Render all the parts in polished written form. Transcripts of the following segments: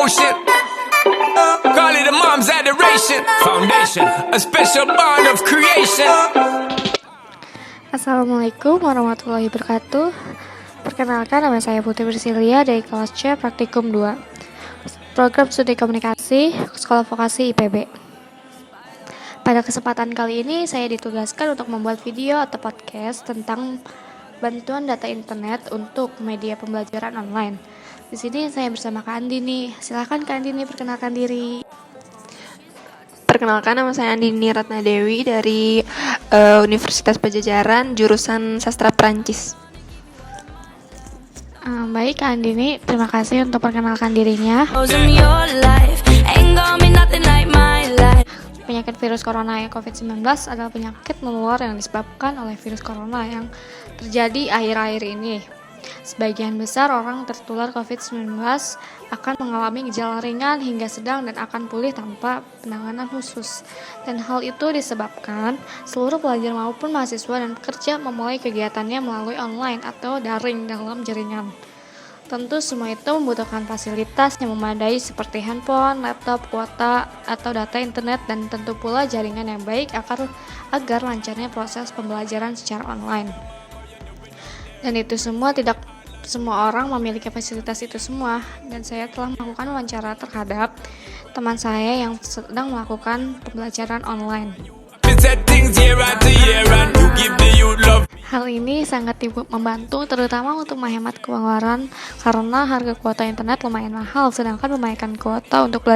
emotion. Call it a mom's adoration. Foundation, a special bond of creation. Assalamualaikum warahmatullahi wabarakatuh. Perkenalkan, nama saya Putri Priscilia dari kelas C Praktikum 2 Program Studi Komunikasi Sekolah Vokasi IPB. Pada kesempatan kali ini saya ditugaskan untuk membuat video atau podcast tentang bantuan data internet untuk media pembelajaran online. Di sini saya bersama Kak Andini. Silakan Kak Andini perkenalkan diri. Perkenalkan, nama saya Andini Ratna Dewi dari Universitas Pajajaran, jurusan Sastra Perancis. Baik Kak Andini, terima kasih untuk perkenalkan dirinya. Penyakit virus corona yang COVID-19 adalah penyakit menular yang disebabkan oleh virus corona yang terjadi akhir-akhir ini. Sebagian besar orang tertular COVID-19 akan mengalami gejala ringan hingga sedang dan akan pulih tanpa penanganan khusus. Dan hal itu disebabkan seluruh pelajar maupun mahasiswa dan pekerja memulai kegiatannya melalui online atau daring dalam jaringan. Tentu semua itu membutuhkan fasilitas yang memadai seperti handphone, laptop, kuota, atau data internet, dan tentu pula jaringan yang baik agar lancarnya proses pembelajaran secara online. Dan itu semua tidak semua orang memiliki fasilitas itu semua, dan saya telah melakukan wawancara terhadap teman saya yang sedang melakukan pembelajaran online. Hal ini sangat membantu terutama untuk menghemat pengeluaran karena harga kuota internet lumayan mahal, sedangkan menaikkan kuota untuk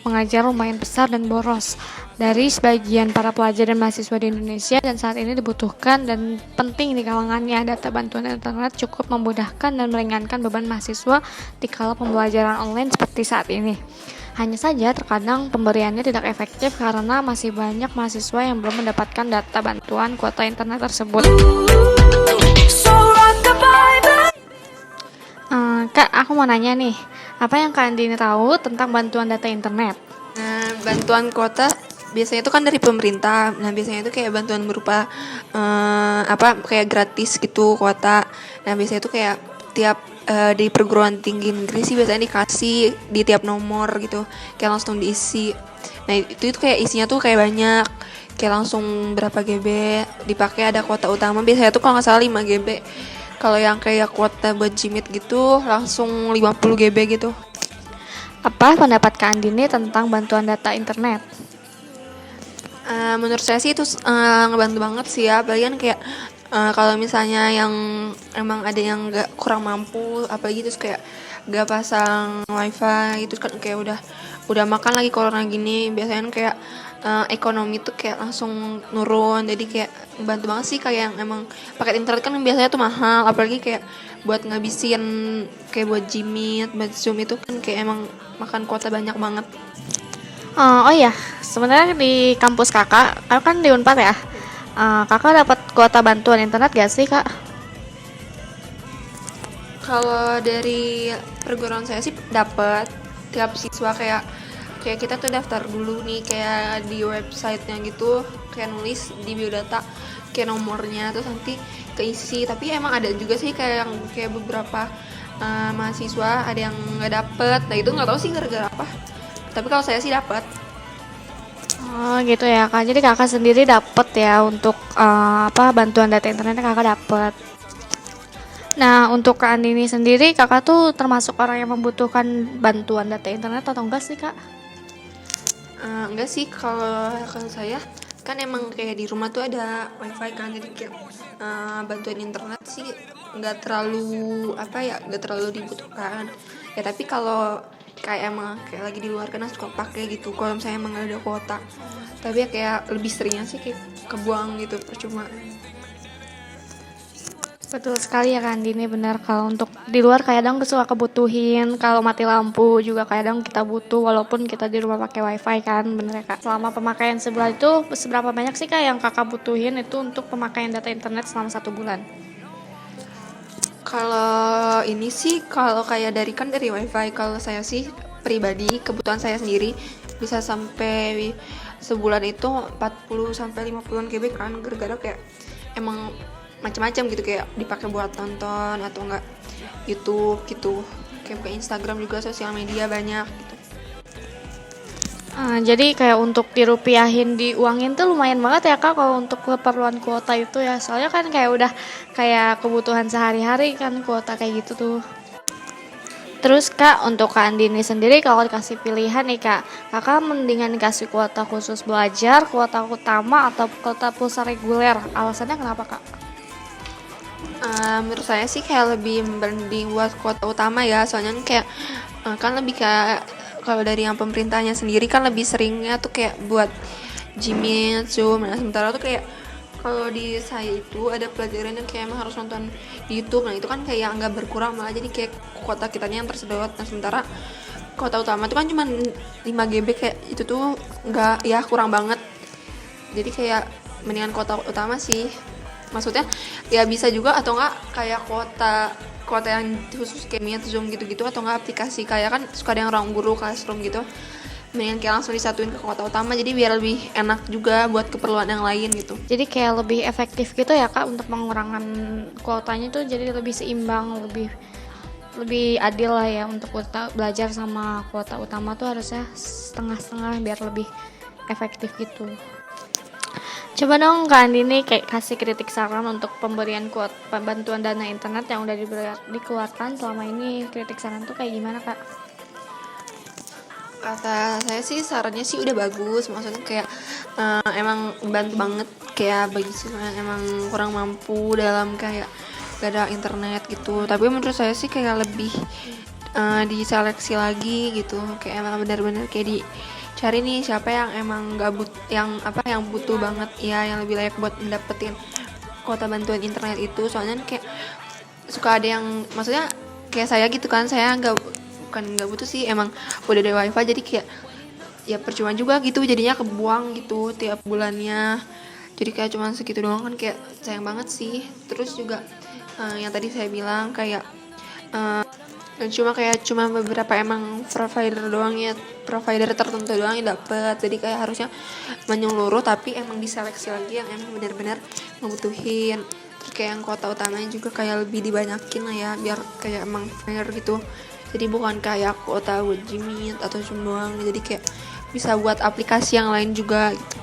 mengajar lumayan besar dan boros dari sebagian para pelajar dan mahasiswa di Indonesia, dan saat ini dibutuhkan dan penting di kalangannya. Data bantuan internet cukup memudahkan dan meringankan beban mahasiswa di kala pembelajaran online seperti saat ini. Hanya saja terkadang pemberiannya tidak efektif karena masih banyak mahasiswa yang belum mendapatkan data bantuan kuota internet tersebut. Kak, aku mau nanya nih, apa yang Kak Andini tahu tentang bantuan data internet? Nah, bantuan kuota biasanya itu kan dari pemerintah. Nah, biasanya itu kayak bantuan berupa kayak gratis gitu kuota. Nah, biasanya itu kayak tiap di perguruan tinggi negeri sih biasanya dikasih di tiap nomor gitu, kayak langsung diisi. Nah, itu kayak isinya tuh kayak banyak, kayak langsung berapa GB dipakai. Ada kuota utama biasanya tuh kalau nggak salah 5 GB. Kalau yang kayak kuota buat Jimit gitu langsung 50 GB gitu. Apa pendapat Kak Andini tentang bantuan data internet? Menurut saya sih itu ngebantu banget sih ya. Apalagi kan kayak kalau misalnya yang emang ada yang kurang mampu, apalagi terus kayak gak pasang wifi gitu kan, kayak udah makan lagi corona gini, biasanya kayak ekonomi tuh kayak langsung nurun. Jadi kayak bantu banget sih, kayak yang emang paket internet kan biasanya tuh mahal, apalagi kayak buat ngabisin kayak buat Jimit, buat Zoom itu kan kayak emang makan kuota banyak banget. Oh iya, sebenarnya di kampus kakak kan di Unpad ya. Kakak dapat kuota bantuan internet gak sih, Kak? Kalau dari perguruan saya sih dapat. Tiap siswa kayak kita tuh daftar dulu nih kayak di websitenya gitu, kayak nulis di biodata kayak nomornya, terus nanti keisi. Tapi emang ada juga sih kayak yang kayak beberapa mahasiswa ada yang nggak dapet. Nah, itu nggak tahu sih gara-gara apa. Tapi kalau saya sih dapat. Oh gitu ya Kak, jadi kakak sendiri dapat ya untuk bantuan data internetnya kakak dapat. Nah, untuk Kak Andini sendiri, kakak tuh termasuk orang yang membutuhkan bantuan data internet atau enggak sih Kak? Enggak sih, kalau saya kan emang kayak di rumah tuh ada wifi kan, jadi kayak bantuan internet sih nggak terlalu dibutuhkan ya. Tapi kalau kayak emang kayak lagi di luar kan suka pakai gitu kalau misalnya emang gak ada kuota. Tapi ya kayak lebih seringnya sih kayak kebuang gitu, percuma. Betul sekali ya Kak Andini, benar. Kalau untuk di luar kadang suka kebutuhin, kalau mati lampu juga kadang kita butuh walaupun kita di rumah pakai wifi kan, bener ya Kak? Selama pemakaian sebulan itu seberapa banyak sih Kak yang kakak butuhin itu untuk pemakaian data internet selama 1 bulan? Kalau ini sih, kalau kayak dari wifi, kalau saya sih pribadi, kebutuhan saya sendiri bisa sampai sebulan itu 40 sampai 50 GB kan, gara-gara kayak emang macam-macam gitu, kayak dipakai buat tonton atau enggak YouTube gitu. kayak buka Instagram juga, sosial media banyak gitu. Jadi kayak untuk dirupiahin, diuangin tuh lumayan banget ya Kak kalau untuk keperluan kuota itu ya. Soalnya kan kayak udah kayak kebutuhan sehari-hari kan kuota kayak gitu tuh. Terus Kak, untuk Kak Andini sendiri kalau dikasih pilihan nih Kak, Kakak mendingan dikasih kuota khusus belajar, kuota utama, atau kuota pulsa reguler? Alasannya kenapa Kak? Menurut saya sih kayak lebih mending buat kuota utama ya, soalnya kayak kan lebih kayak kalau dari yang pemerintahnya sendiri kan lebih seringnya tuh kayak buat Gmeet, Zoom. Nah sementara tuh kayak kalau di saya itu ada pelajaran yang kayak emang harus nonton di YouTube. Nah itu kan kayak nggak berkurang, malah jadi kayak kuota kitanya yang tersedot. Nah sementara kuota utama itu kan cuma 5 GB, kayak itu tuh nggak, ya kurang banget. Jadi kayak mendingan kuota utama sih. Maksudnya ya bisa juga, atau enggak kayak kuota yang khusus kayak Meet, Zoom gitu-gitu, atau enggak aplikasi kayak kan suka ada yang ruang guru, Classroom gitu. Mendingan kayak langsung disatuin ke kuota utama, jadi biar lebih enak juga buat keperluan yang lain gitu. Jadi kayak lebih efektif gitu ya Kak untuk pengurangan kuotanya tuh, jadi lebih seimbang, lebih adil lah ya untuk kuota belajar sama kuota utama tuh harusnya setengah-setengah biar lebih efektif gitu. Coba dong Kak Andini kayak kasih kritik saran untuk pemberian bantuan dana internet yang udah dikeluarkan selama ini. Kritik saran tuh kayak gimana Kak? Kata saya sih sarannya sih udah bagus, maksudnya kayak emang bantu banget kayak bagi siswa yang emang kurang mampu dalam kayak gak ada internet gitu. Tapi menurut saya sih kayak lebih diseleksi lagi gitu, kayak emang benar-benar kayak dicari nih siapa yang emang yang butuh banget ya, yang lebih layak buat mendapetin kuota bantuan internet itu. Soalnya kayak suka ada yang, maksudnya kayak saya gitu kan, saya bukan nggak butuh sih, emang udah ada wifi, jadi kayak ya percuma juga gitu, jadinya kebuang gitu tiap bulannya. Jadi kayak cuma segitu doang kan, kayak sayang banget sih. Terus juga yang tadi saya bilang kayak cuma beberapa emang provider tertentu doang yang dapet. Jadi kayak harusnya menyeluruh, tapi emang diseleksi lagi yang emang benar-benar membutuhin. Terus kayak yang kuota utamanya juga kayak lebih dibanyakin lah ya, biar kayak emang fair gitu. Jadi bukan kayak kuota buat Gmeet atau Zoom doang, jadi kayak bisa buat aplikasi yang lain juga gitu.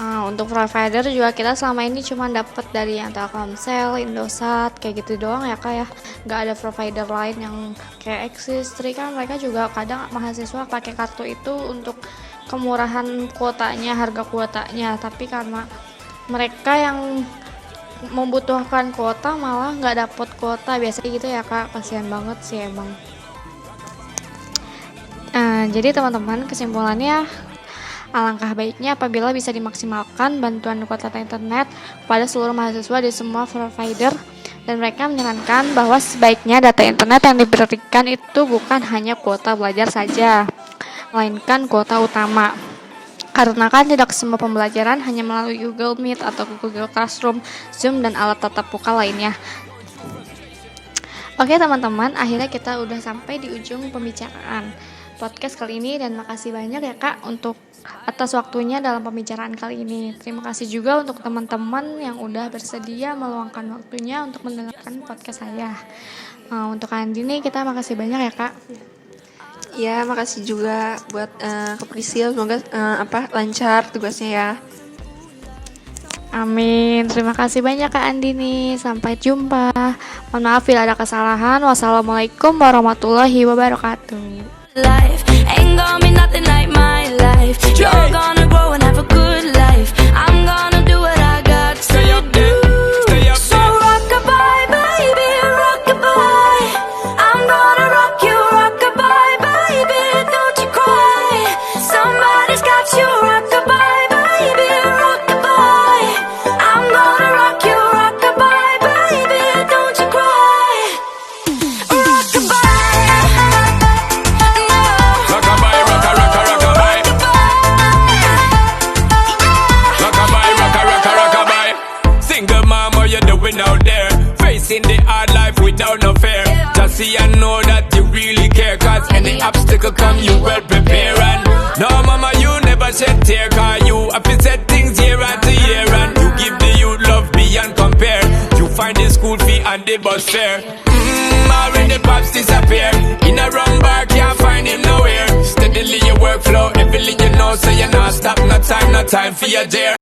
Untuk provider juga kita selama ini cuma dapat dari yang Telkomsel, Indosat, kayak gitu doang ya Kak ya. Nggak ada provider lain yang kayak Exist3 kan, mereka juga kadang mahasiswa pakai kartu itu untuk kemurahan kuotanya, harga kuotanya. Tapi karena mereka yang membutuhkan kuota malah nggak dapet kuota, biasa gitu ya Kak. Kasihan banget sih emang. Jadi teman-teman, kesimpulannya alangkah baiknya apabila bisa dimaksimalkan bantuan kuota internet kepada seluruh mahasiswa di semua provider, dan mereka menyarankan bahwa sebaiknya data internet yang diberikan itu bukan hanya kuota belajar saja, melainkan kuota utama. Karena kan tidak semua pembelajaran hanya melalui Google Meet atau Google Classroom, Zoom, dan alat tatap muka lainnya. Oke teman-teman, akhirnya kita udah sampai di ujung pembicaraan podcast kali ini, dan makasih banyak ya Kak untuk atas waktunya dalam pembicaraan kali ini. Terima kasih juga untuk teman-teman yang udah bersedia meluangkan waktunya untuk mendengarkan podcast saya. Untuk Andini kita makasih banyak ya Kak. Ya, makasih juga buat Kak Priscil, semoga lancar tugasnya ya. Amin. Terima kasih banyak Kak Andini. Sampai jumpa. Mohon maaf bila ada kesalahan. Wassalamualaikum warahmatullahi wabarakatuh. Life ain't gonna be nothing like my life. You're gonna grow and have a good life. I'm gonna do what I got to do. So rock-a-bye, baby, rock-a-bye. I'm gonna rock you, rock-a-bye, baby, don't you cry. Somebody's got you, rock-a-bye, baby, rock-a-bye. I'm gonna rock you, rock-a-bye, baby, don't you cry. Rock-a-bye. Out there, facing the hard life without no fear. Just see and know that you really care, cause any obstacle come you well prepare. And no mama you never shed tear, cause you have to set things year after year. And you give the youth love beyond compare. You find the school fee and the bus fare. Already the pops disappear. In a rum bar, can't find him nowhere. Steadily your workflow, everything you know, so you're not stop, no time for your dear.